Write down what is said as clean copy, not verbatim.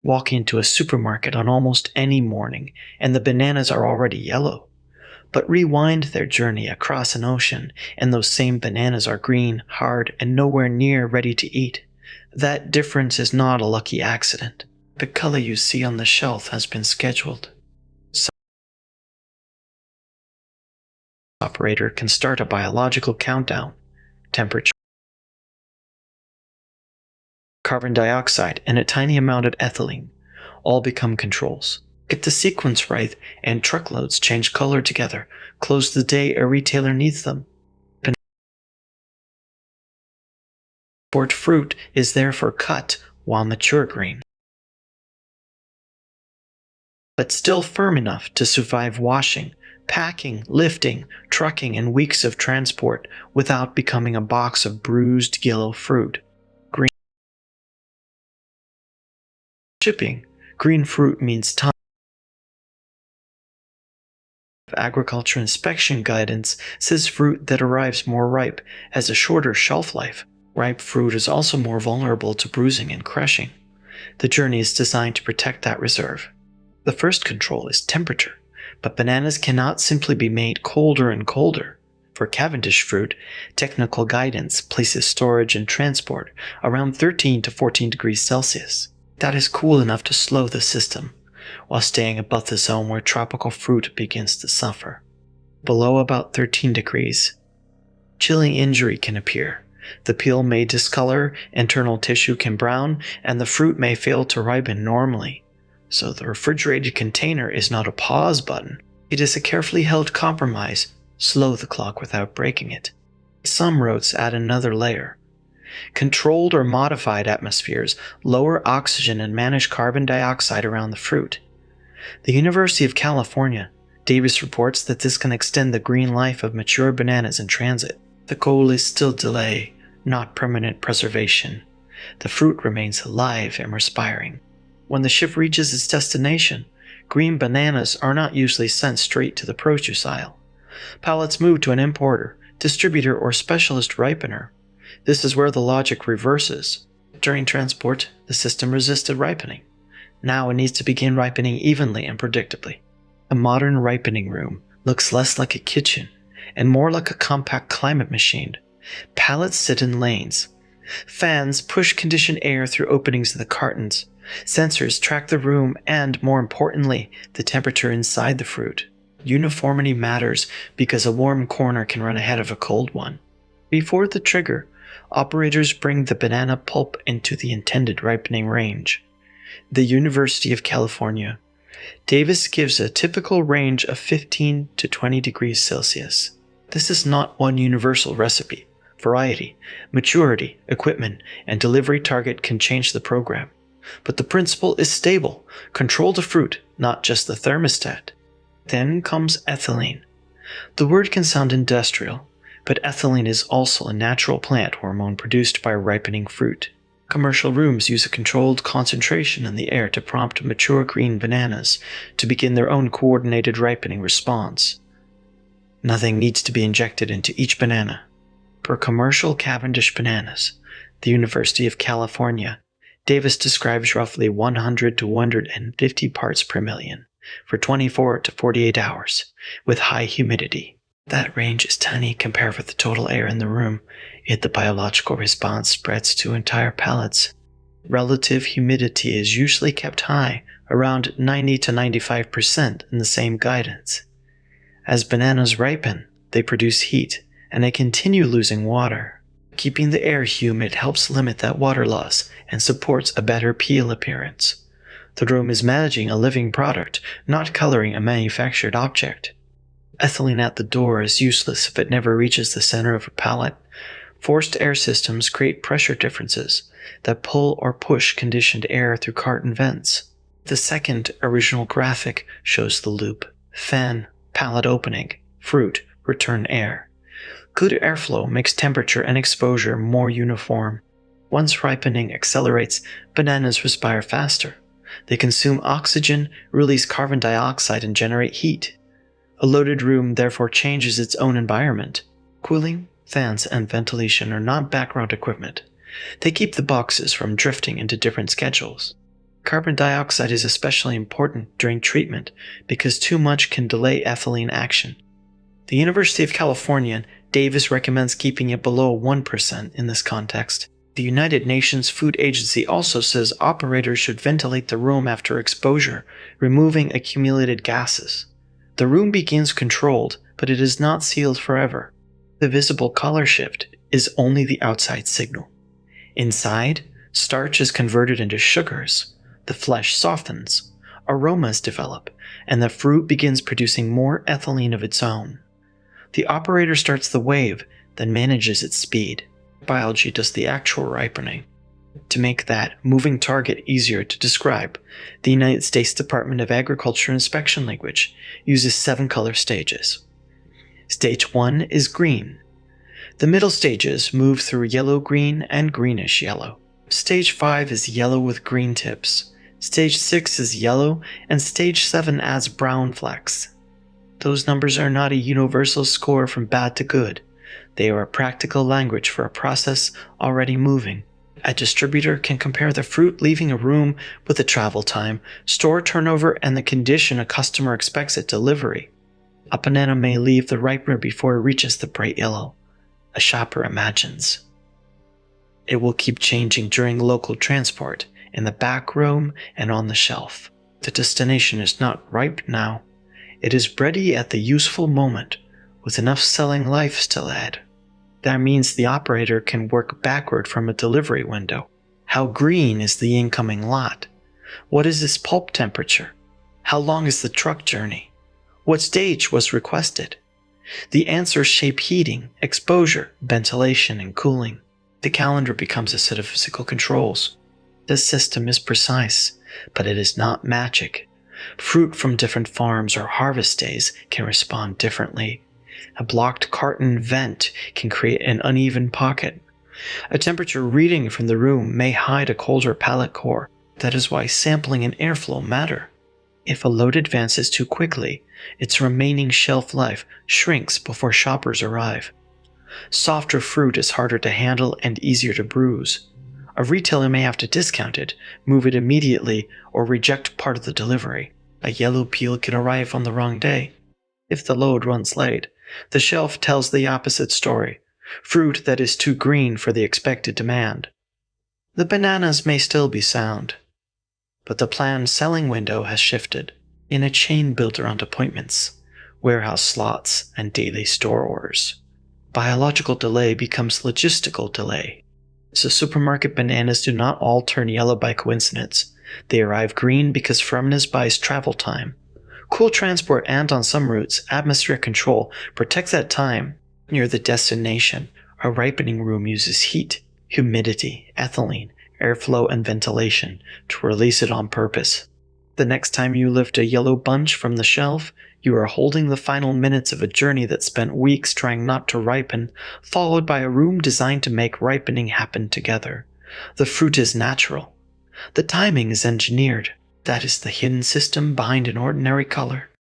Walk into a supermarket on almost any morning, and the bananas are already yellow. But rewind their journey across an ocean, and those same bananas are green, hard, and nowhere near ready to eat. That difference is not a lucky accident. The color you see on the shelf has been scheduled. Operator can start a biological countdown. Temperature, carbon dioxide, and a tiny amount of ethylene all become controls. Get the sequence right, and truckloads change color together. Close the day a retailer needs them. Export fruit is therefore cut while mature green, but still firm enough to survive washing, packing, lifting, trucking, and weeks of transport without becoming a box of bruised yellow fruit. Green shipping. Green fruit means time. Agriculture inspection guidance says fruit that arrives more ripe has a shorter shelf life. Ripe fruit is also more vulnerable to bruising and crushing. The journey is designed to protect that reserve. The first control is temperature, but bananas cannot simply be made colder and colder. For Cavendish fruit, technical guidance places storage and transport around 13 to 14 degrees Celsius. That is cool enough to slow the system, while staying above the zone where tropical fruit begins to suffer. Below about 13 degrees, chilling injury can appear. The peel may discolor, internal tissue can brown, and the fruit may fail to ripen normally. So the refrigerated container is not a pause button. It is a carefully held compromise. Slow the clock without breaking it. Some roads add another layer. Controlled or modified atmospheres lower oxygen and manage carbon dioxide around the fruit. The University of California, Davis reports that this can extend the green life of mature bananas in transit. The goal is still delay, not permanent preservation. The fruit remains alive and respiring. When the ship reaches its destination, green bananas are not usually sent straight to the produce aisle. Pallets move to an importer, distributor, or specialist ripener. This is where the logic reverses. During transport, the system resisted ripening. Now it needs to begin ripening evenly and predictably. A modern ripening room looks less like a kitchen and more like a compact climate machine. Pallets sit in lanes. Fans push conditioned air through openings in the cartons. Sensors track the room and, more importantly, the temperature inside the fruit. Uniformity matters because a warm corner can run ahead of a cold one. Before the trigger, operators bring the banana pulp into the intended ripening range. The University of California, Davis gives a typical range of 15 to 20 degrees Celsius. This is not one universal recipe. Variety, maturity, equipment, and delivery target can change the program. But the principle is stable. Control the fruit, not just the thermostat. Then comes ethylene. The word can sound industrial, but ethylene is also a natural plant hormone produced by ripening fruit. Commercial rooms use a controlled concentration in the air to prompt mature green bananas to begin their own coordinated ripening response. Nothing needs to be injected into each banana. For commercial Cavendish bananas, the University of California, Davis describes roughly 100 to 150 parts per million for 24 to 48 hours with high humidity. That range is tiny compared with the total air in the room, yet the biological response spreads to entire pallets. Relative humidity is usually kept high, around 90 to 95% in the same guidance. As bananas ripen, they produce heat, and they continue losing water. Keeping the air humid helps limit that water loss and supports a better peel appearance. The room is managing a living product, not coloring a manufactured object. Ethylene at the door is useless if it never reaches the center of a pallet. Forced air systems create pressure differences that pull or push conditioned air through carton vents. The second original graphic shows the loop: fan, pallet opening, fruit, return air. Good airflow makes temperature and exposure more uniform. Once ripening accelerates, bananas respire faster. They consume oxygen, release carbon dioxide, and generate heat. A loaded room therefore changes its own environment. Cooling, fans, and ventilation are not background equipment. They keep the boxes from drifting into different schedules. Carbon dioxide is especially important during treatment because too much can delay ethylene action. The University of California, Davis recommends keeping it below 1% in this context. The United Nations Food Agency also says operators should ventilate the room after exposure, removing accumulated gases. The room begins controlled, but it is not sealed forever. The visible color shift is only the outside signal. Inside, starch is converted into sugars, the flesh softens, aromas develop, and the fruit begins producing more ethylene of its own. The operator starts the wave, then manages its speed. Biology does the actual ripening. To make that moving target easier to describe, the United States Department of Agriculture inspection language uses 7 color stages. Stage 1 is green. The middle stages move through yellow-green and greenish-yellow. Stage 5 is yellow with green tips. Stage 6 is yellow, and Stage 7 adds brown flecks. Those numbers are not a universal score from bad to good. They are a practical language for a process already moving. A distributor can compare the fruit leaving a room with the travel time, store turnover, and the condition a customer expects at delivery. A banana may leave the ripener before it reaches the bright yellow. A shopper imagines. It will keep changing during local transport, in the back room and on the shelf. The destination is not ripe now. It is ready at the useful moment, with enough selling life still ahead. That means the operator can work backward from a delivery window. How green is the incoming lot? What is its pulp temperature? How long is the truck journey? What stage was requested? The answers shape heating, exposure, ventilation, and cooling. The calendar becomes a set of physical controls. This system is precise, but it is not magic. Fruit from different farms or harvest days can respond differently. A blocked carton vent can create an uneven pocket. A temperature reading from the room may hide a colder palate core. That is why sampling and airflow matter. If a load advances too quickly, its remaining shelf life shrinks before shoppers arrive. Softer fruit is harder to handle and easier to bruise. A retailer may have to discount it, move it immediately, or reject part of the delivery. A yellow peel can arrive on the wrong day. If the load runs late, the shelf tells the opposite story. Fruit that is too green for the expected demand. The bananas may still be sound, but the planned selling window has shifted. In a chain built around appointments, warehouse slots, and daily store orders, biological delay becomes logistical delay. So supermarket bananas do not all turn yellow by coincidence. They arrive green because firmness buys travel time. Cool transport and, on some routes, atmospheric control protects that time. Near the destination, a ripening room uses heat, humidity, ethylene, airflow, and ventilation to release it on purpose. The next time you lift a yellow bunch from the shelf, you are holding the final minutes of a journey that spent weeks trying not to ripen, followed by a room designed to make ripening happen together. The fruit is natural. The timing is engineered. That is the hidden system behind an ordinary color.